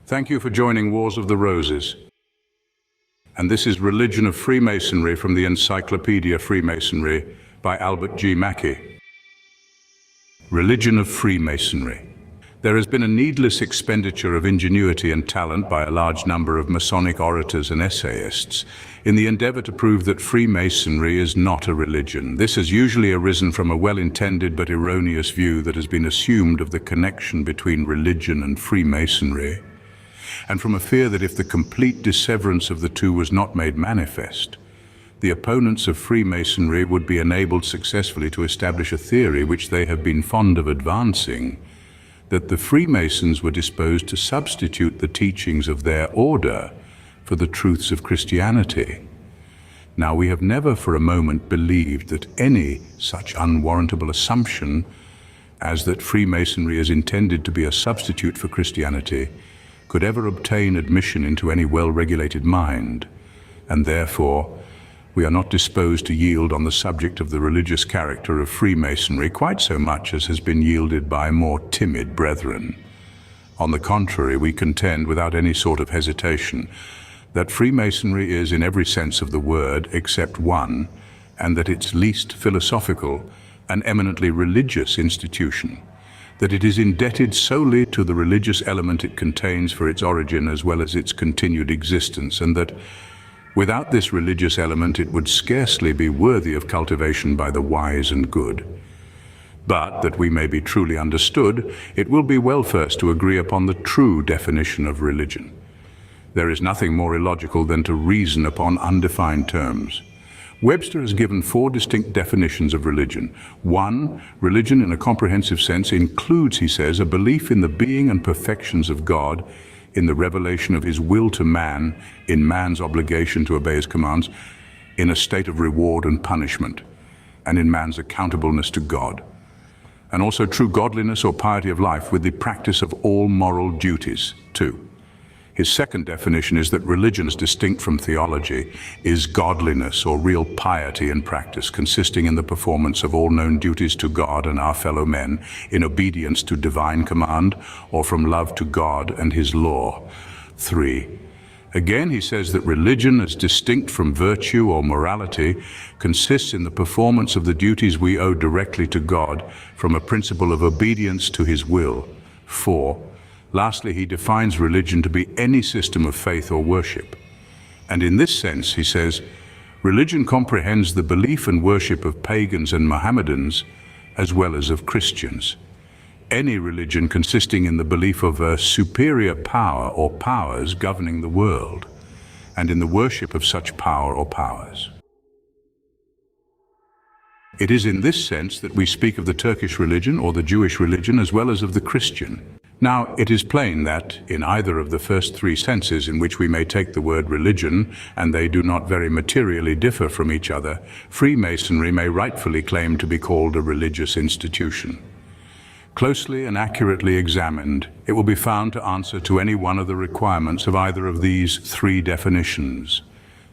Thank you for joining Wars of the Roses. And this is Religion of Freemasonry from the Encyclopedia of Freemasonry by Albert G. Mackey. Religion of Freemasonry. There has been a needless expenditure of ingenuity and talent by a large number of Masonic orators and essayists in the endeavor to prove that Freemasonry is not a religion. This has usually arisen from a well-intended but erroneous view that has been assumed of the connection between religion and Freemasonry, and from a fear that if the complete disseverance of the two was not made manifest, the opponents of Freemasonry would be enabled successfully to establish a theory which they have been fond of advancing, that the Freemasons were disposed to substitute the teachings of their order for the truths of Christianity. Now, we have never for a moment believed that any such unwarrantable assumption as that Freemasonry is intended to be a substitute for Christianity could ever obtain admission into any well-regulated mind, and therefore we are not disposed to yield on the subject of the religious character of Freemasonry quite so much as has been yielded by more timid brethren. On the contrary, we contend without any sort of hesitation that Freemasonry is, in every sense of the word except one, and that its least philosophical, an eminently religious institution, that it is indebted solely to the religious element it contains for its origin as well as its continued existence, and that without this religious element it would scarcely be worthy of cultivation by the wise and good. But that we may be truly understood, it will be well first to agree upon the true definition of religion. There is nothing more illogical than to reason upon undefined terms. Webster has given 4 distinct definitions of religion. 1, religion in a comprehensive sense includes, he says, a belief in the being and perfections of God, in the revelation of his will to man, in man's obligation to obey his commands, in a state of reward and punishment, and in man's accountableness to God, and also true godliness or piety of life with the practice of all moral duties. 2. His second definition is that religion, as distinct from theology, is godliness or real piety in practice, consisting in the performance of all known duties to God and our fellow men, in obedience to divine command, or from love to God and his law. 3. Again, he says that religion, as distinct from virtue or morality, consists in the performance of the duties we owe directly to God from a principle of obedience to his will. 4. Lastly, he defines religion to be any system of faith or worship. And in this sense, he says, religion comprehends the belief and worship of pagans and Mohammedans, as well as of Christians. Any religion consisting in the belief of a superior power or powers governing the world, and in the worship of such power or powers. It is in this sense that we speak of the Turkish religion or the Jewish religion as well as of the Christian. Now, it is plain that, in either of the first 3 senses in which we may take the word religion, and they do not very materially differ from each other, Freemasonry may rightfully claim to be called a religious institution. Closely and accurately examined, it will be found to answer to any one of the requirements of either of these 3 definitions.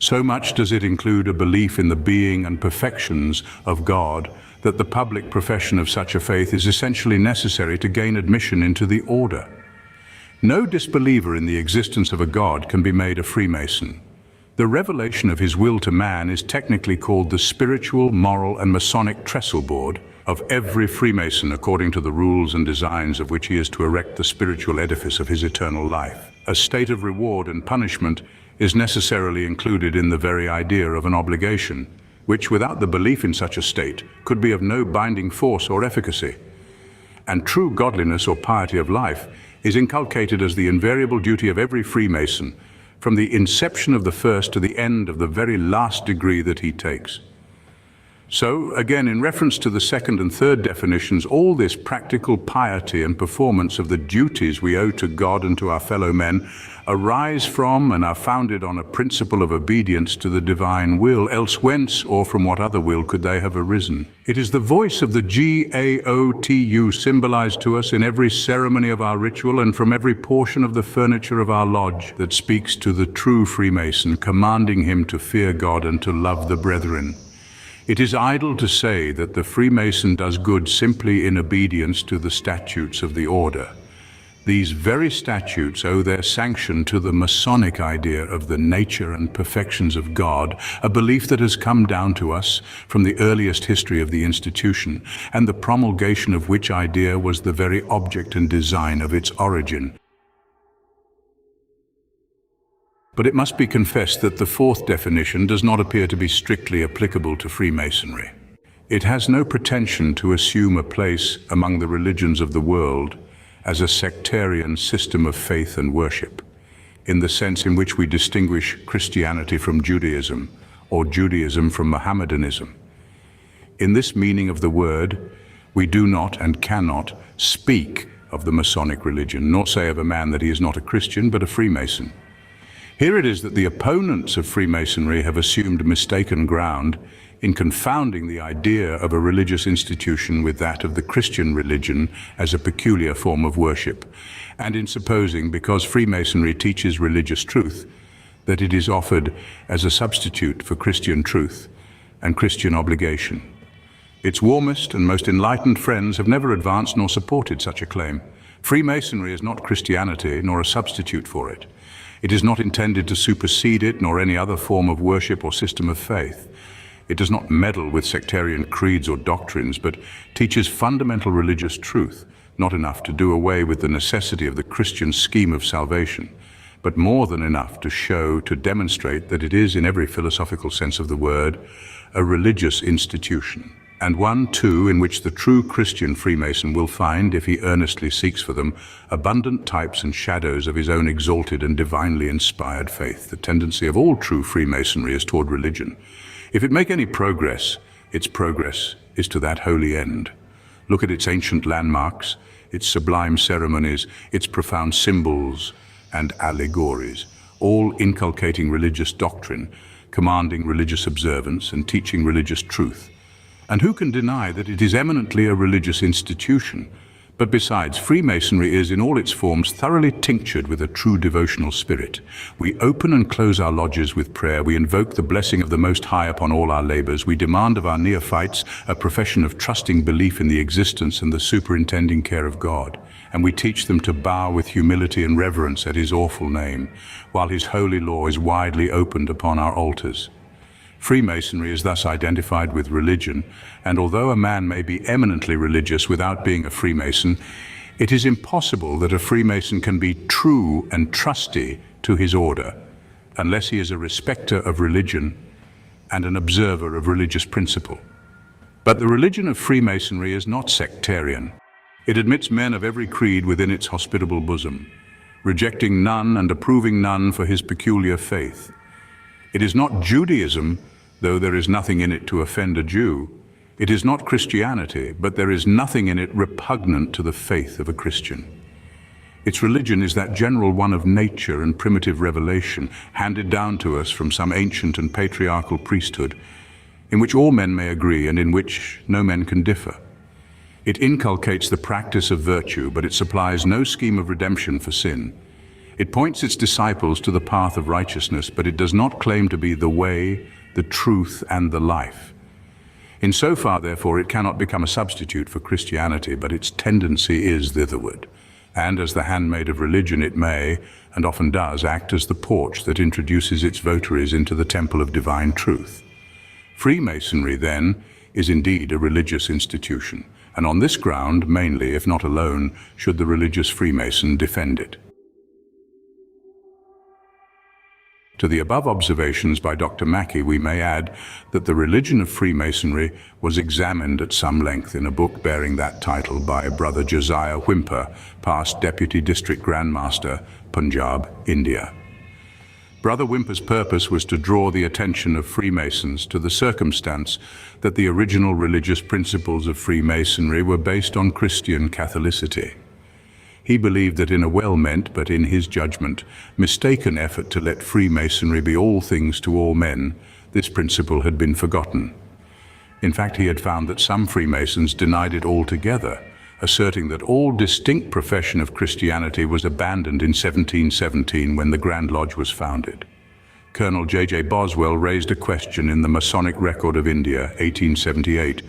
So much does it include a belief in the being and perfections of God that the public profession of such a faith is essentially necessary to gain admission into the order. No disbeliever in the existence of a God can be made a Freemason. The revelation of his will to man is technically called the spiritual, moral, and Masonic trestle board of every Freemason according to the rules and designs of which he is to erect the spiritual edifice of his eternal life. A state of reward and punishment is necessarily included in the very idea of an obligation, which without the belief in such a state could be of no binding force or efficacy. And true godliness or piety of life is inculcated as the invariable duty of every Freemason, from the inception of the first to the end of the very last degree that he takes. So, again, in reference to the second and third definitions, all this practical piety and performance of the duties we owe to God and to our fellow men arise from and are founded on a principle of obedience to the divine will, else whence or from what other will could they have arisen? It is the voice of the GAOTU symbolized to us in every ceremony of our ritual and from every portion of the furniture of our lodge that speaks to the true Freemason, commanding him to fear God and to love the brethren. It is idle to say that the Freemason does good simply in obedience to the statutes of the order. These very statutes owe their sanction to the Masonic idea of the nature and perfections of God, a belief that has come down to us from the earliest history of the institution, and the promulgation of which idea was the very object and design of its origin. But it must be confessed that the fourth definition does not appear to be strictly applicable to Freemasonry. It has no pretension to assume a place among the religions of the world as a sectarian system of faith and worship, in the sense in which we distinguish Christianity from Judaism, or Judaism from Mohammedanism. In this meaning of the word, we do not and cannot speak of the Masonic religion, nor say of a man that he is not a Christian but a Freemason. Here it is that the opponents of Freemasonry have assumed mistaken ground in confounding the idea of a religious institution with that of the Christian religion as a peculiar form of worship, and in supposing, because Freemasonry teaches religious truth, that it is offered as a substitute for Christian truth and Christian obligation. Its warmest and most enlightened friends have never advanced nor supported such a claim. Freemasonry is not Christianity, nor a substitute for it. It is not intended to supersede it, nor any other form of worship or system of faith. It does not meddle with sectarian creeds or doctrines, but teaches fundamental religious truth, not enough to do away with the necessity of the Christian scheme of salvation, but more than enough to show, to demonstrate that it is, in every philosophical sense of the word, a religious institution, and one, too, in which the true Christian Freemason will find, if he earnestly seeks for them, abundant types and shadows of his own exalted and divinely inspired faith. The tendency of all true Freemasonry is toward religion. If it make any progress, its progress is to that holy end. Look at its ancient landmarks, its sublime ceremonies, its profound symbols and allegories, all inculcating religious doctrine, commanding religious observance, and teaching religious truth. And who can deny that it is eminently a religious institution? But besides, Freemasonry is, in all its forms, thoroughly tinctured with a true devotional spirit. We open and close our lodges with prayer. We invoke the blessing of the Most High upon all our labors. We demand of our neophytes a profession of trusting belief in the existence and the superintending care of God. And we teach them to bow with humility and reverence at His awful name, while His holy law is widely opened upon our altars. Freemasonry is thus identified with religion, and although a man may be eminently religious without being a Freemason, it is impossible that a Freemason can be true and trusty to his order, unless he is a respecter of religion and an observer of religious principle. But the religion of Freemasonry is not sectarian. It admits men of every creed within its hospitable bosom, rejecting none and approving none for his peculiar faith. It is not Judaism, though there is nothing in it to offend a Jew. It is not Christianity, but there is nothing in it repugnant to the faith of a Christian. Its religion is that general one of nature and primitive revelation, handed down to us from some ancient and patriarchal priesthood, in which all men may agree and in which no men can differ. It inculcates the practice of virtue, but it supplies no scheme of redemption for sin. It points its disciples to the path of righteousness, but it does not claim to be the way, the truth, and the life. In so far, therefore, it cannot become a substitute for Christianity, but its tendency is thitherward. And as the handmaid of religion, it may, and often does, act as the porch that introduces its votaries into the temple of divine truth. Freemasonry, then, is indeed a religious institution, and on this ground, mainly, if not alone, should the religious Freemason defend it. To the above observations by Dr. Mackey, we may add that the religion of Freemasonry was examined at some length in a book bearing that title by Brother Josiah Whymper, past Deputy District Grand Master, Punjab, India. Brother Whymper's purpose was to draw the attention of Freemasons to the circumstance that the original religious principles of Freemasonry were based on Christian Catholicity. He believed that in a well-meant, but in his judgment, mistaken effort to let Freemasonry be all things to all men, this principle had been forgotten. In fact, he had found that some Freemasons denied it altogether, asserting that all distinct profession of Christianity was abandoned in 1717 when the Grand Lodge was founded. Colonel J.J. Boswell raised a question in the Masonic Record of India, 1878,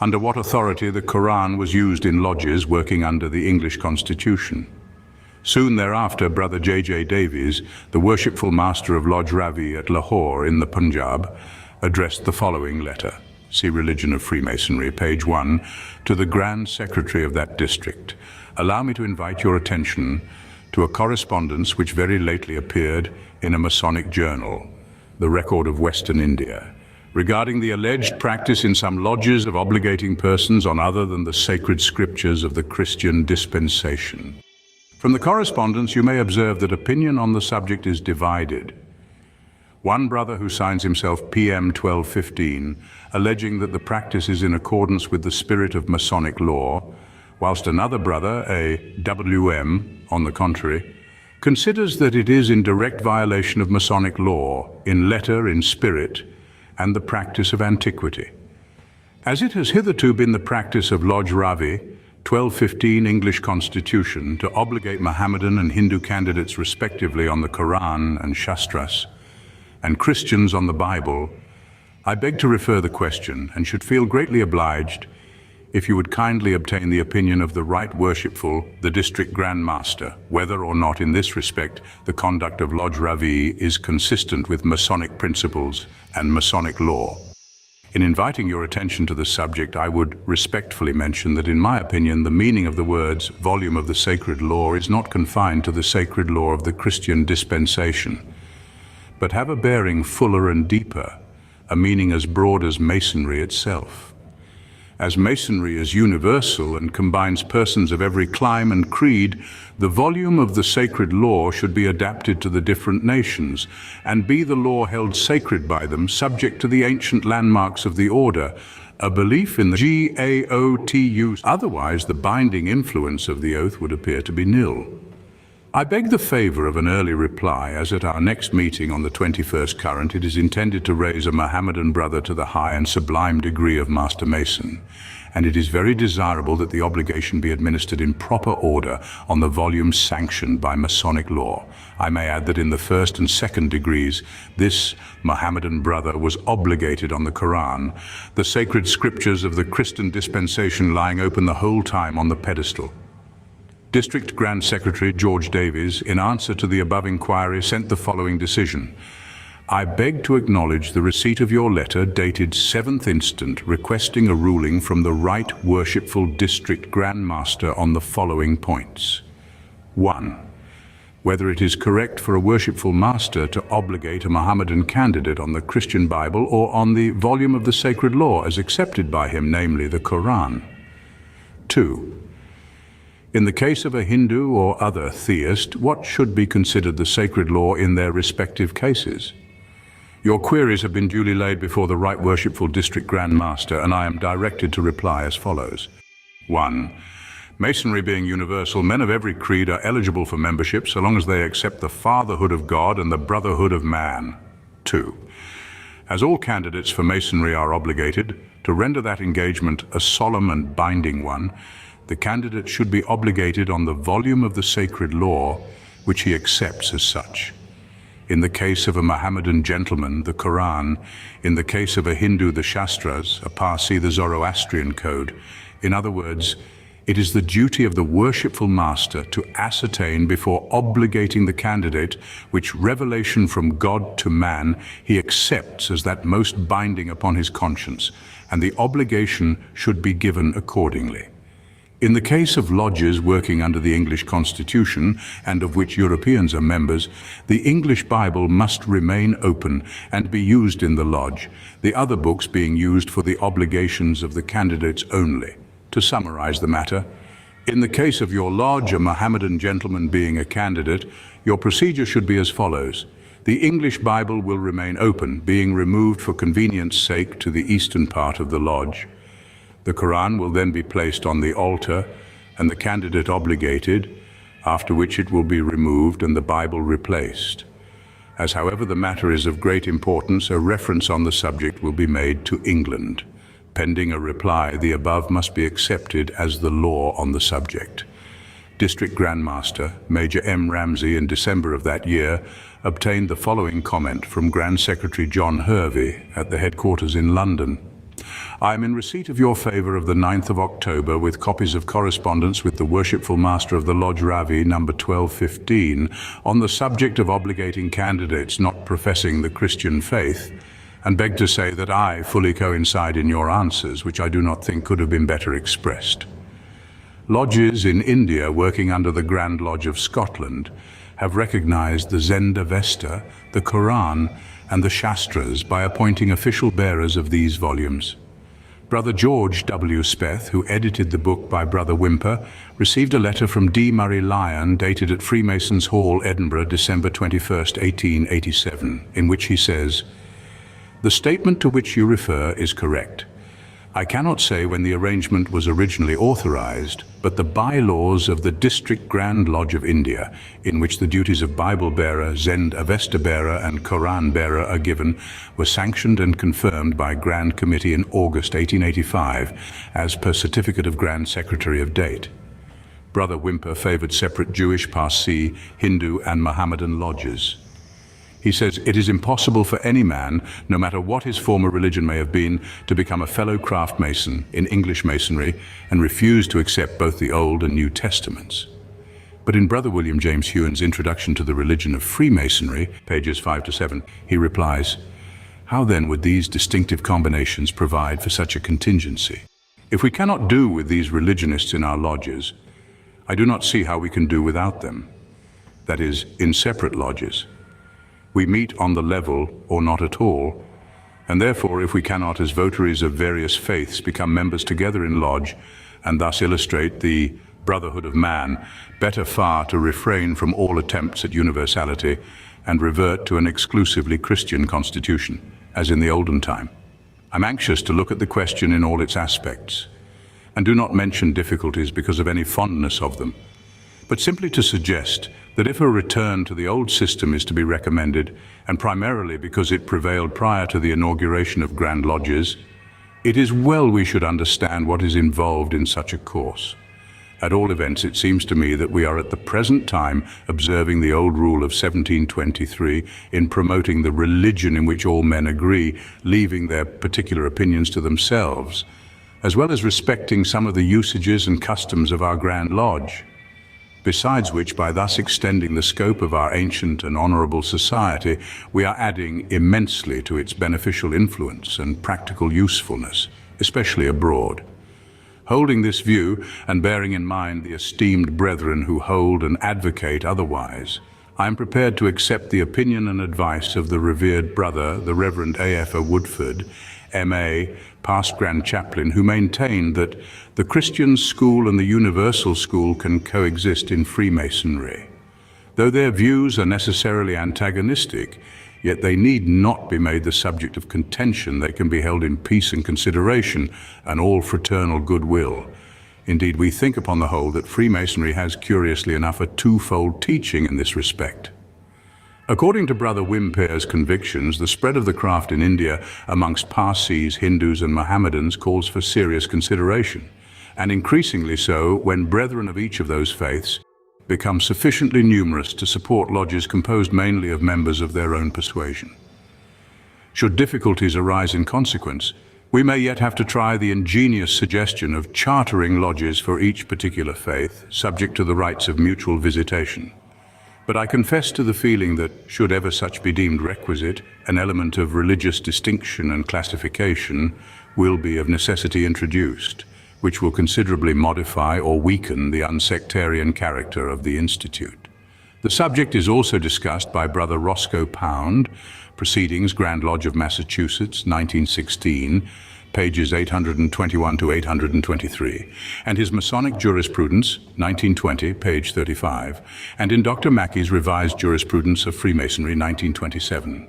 under what authority the Quran was used in lodges working under the English Constitution. Soon thereafter, Brother J.J. Davies, the worshipful master of Lodge Ravi at Lahore in the Punjab, addressed the following letter. See Religion of Freemasonry, page 1, to the Grand Secretary of that district. Allow me to invite your attention to a correspondence which very lately appeared in a Masonic journal, the Record of Western India, regarding the alleged practice in some lodges of obligating persons on other than the sacred scriptures of the Christian dispensation. From the correspondence, you may observe that opinion on the subject is divided. One brother who signs himself PM 1215, alleging that the practice is in accordance with the spirit of Masonic law, whilst another brother, a WM, on the contrary, considers that it is in direct violation of Masonic law, in letter, in spirit, and the practice of antiquity. As it has hitherto been the practice of Lodge Ravi, 1215 English Constitution, to obligate Mohammedan and Hindu candidates respectively on the Quran and Shastras, and Christians on the Bible, I beg to refer the question and should feel greatly obliged if you would kindly obtain the opinion of the Right Worshipful, the District Grand Master, whether or not in this respect the conduct of Lodge Ravi is consistent with Masonic principles and Masonic law. In inviting your attention to the subject, I would respectfully mention that in my opinion the meaning of the words volume of the sacred law is not confined to the sacred law of the Christian dispensation, but have a bearing fuller and deeper, a meaning as broad as Masonry itself. As Masonry is universal and combines persons of every clime and creed, the volume of the sacred law should be adapted to the different nations, and be the law held sacred by them, subject to the ancient landmarks of the order, a belief in the GAOTU. Otherwise, the binding influence of the oath would appear to be nil. I beg the favor of an early reply, as at our next meeting on the 21st current it is intended to raise a Mohammedan brother to the high and sublime degree of Master Mason, and it is very desirable that the obligation be administered in proper order on the volume sanctioned by Masonic law. I may add that in the first and second degrees, this Mohammedan brother was obligated on the Quran, the sacred scriptures of the Christian dispensation lying open the whole time on the pedestal. District Grand Secretary George Davies, in answer to the above inquiry, sent the following decision. I beg to acknowledge the receipt of your letter dated 7th instant requesting a ruling from the Right Worshipful District Grand Master on the following points. 1. Whether it is correct for a worshipful master to obligate a Mohammedan candidate on the Christian Bible or on the volume of the sacred law as accepted by him, namely the Quran. 2. In the case of a Hindu or other theist, what should be considered the sacred law in their respective cases? Your queries have been duly laid before the Right Worshipful District Grand Master, and I am directed to reply as follows. 1. Masonry being universal, men of every creed are eligible for membership so long as they accept the fatherhood of God and the brotherhood of man. 2. As all candidates for Masonry are obligated to render that engagement a solemn and binding one, the candidate should be obligated on the volume of the sacred law, which he accepts as such. In the case of a Mohammedan gentleman, the Quran; in the case of a Hindu, the Shastras; a Parsi, the Zoroastrian code. In other words, it is the duty of the worshipful master to ascertain before obligating the candidate which revelation from God to man he accepts as that most binding upon his conscience, and the obligation should be given accordingly. In the case of lodges working under the English Constitution, and of which Europeans are members, the English Bible must remain open and be used in the lodge, the other books being used for the obligations of the candidates only. To summarize the matter, in the case of your lodge, a Mohammedan gentleman being a candidate, your procedure should be as follows. The English Bible will remain open, being removed for convenience sake to the eastern part of the lodge. The Quran will then be placed on the altar and the candidate obligated, after which it will be removed and the Bible replaced. As however the matter is of great importance, a reference on the subject will be made to England. Pending a reply, the above must be accepted as the law on the subject. District Grand Master Major M. Ramsey, in December of that year, obtained the following comment from Grand Secretary John Hervey at the headquarters in London. I am in receipt of your favor of the 9th of October with copies of correspondence with the Worshipful Master of the Lodge Ravi number 1215 on the subject of obligating candidates not professing the Christian faith, and beg to say that I fully coincide in your answers, which I do not think could have been better expressed. Lodges in India working under the Grand Lodge of Scotland have recognized the Zend Avesta, the Quran, and the Shastras by appointing official bearers of these volumes. Brother George W. Speth, who edited the book by Brother Whymper, received a letter from D. Murray Lyon dated at Freemasons Hall, Edinburgh, December 21, 1887, in which he says, "The statement to which you refer is correct. I cannot say when the arrangement was originally authorized, but the bylaws of the District Grand Lodge of India, in which the duties of Bible bearer, Zend Avesta bearer, and Koran bearer are given, were sanctioned and confirmed by Grand Committee in August 1885, as per Certificate of Grand Secretary of date." Brother Whymper favored separate Jewish, Parsi, Hindu, and Mohammedan lodges. He says, "It is impossible for any man, no matter what his former religion may have been, to become a fellow craft mason in English Masonry and refuse to accept both the Old and New Testaments." But in Brother William James Hewan's Introduction to the Religion of Freemasonry, pages 5 to 7, he replies, "How then would these distinctive combinations provide for such a contingency? If we cannot do with these religionists in our lodges, I do not see how we can do without them, that is, in separate lodges. We meet on the level or not at all, and therefore if we cannot, as votaries of various faiths, become members together in lodge and thus illustrate the brotherhood of man, better far to refrain from all attempts at universality and revert to an exclusively Christian constitution, as in the olden time. I'm anxious to look at the question in all its aspects, and do not mention difficulties because of any fondness of them, but simply to suggest that if a return to the old system is to be recommended, and primarily because it prevailed prior to the inauguration of Grand Lodges, it is well we should understand what is involved in such a course. At all events, it seems to me that we are at the present time observing the old rule of 1723 in promoting the religion in which all men agree, leaving their particular opinions to themselves, as well as respecting some of the usages and customs of our Grand Lodge. Besides which, by thus extending the scope of our ancient and honorable society, we are adding immensely to its beneficial influence and practical usefulness, especially abroad. Holding this view, and bearing in mind the esteemed brethren who hold and advocate otherwise, I am prepared to accept the opinion and advice of the revered brother, the Reverend A.F. Woodford, M.A., past Grand Chaplain, who maintained that the Christian school and the universal school can coexist in Freemasonry. Though their views are necessarily antagonistic, yet they need not be made the subject of contention. They can be held in peace and consideration and all fraternal goodwill. Indeed, we think upon the whole that Freemasonry has, curiously enough, a twofold teaching in this respect. According to Brother Whymper's convictions, the spread of the craft in India amongst Parsis, Hindus, and Mohammedans calls for serious consideration, and increasingly so when brethren of each of those faiths become sufficiently numerous to support lodges composed mainly of members of their own persuasion. Should difficulties arise in consequence, we may yet have to try the ingenious suggestion of chartering lodges for each particular faith, subject to the rights of mutual visitation. But I confess to the feeling that, should ever such be deemed requisite, an element of religious distinction and classification will be of necessity introduced, which will considerably modify or weaken the unsectarian character of the Institute. The subject is also discussed by Brother Roscoe Pound, Proceedings, Grand Lodge of Massachusetts, 1916, pages 821 to 823, and his Masonic Jurisprudence, 1920, page 35, and in Dr. Mackey's Revised Jurisprudence of Freemasonry, 1927.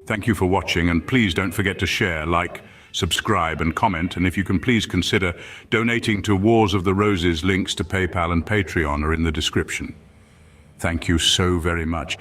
Thank you for watching, and please don't forget to share, like, subscribe, and comment, and if you can please consider donating to Wars of the Roses. Links to PayPal and Patreon are in the description. Thank you so very much.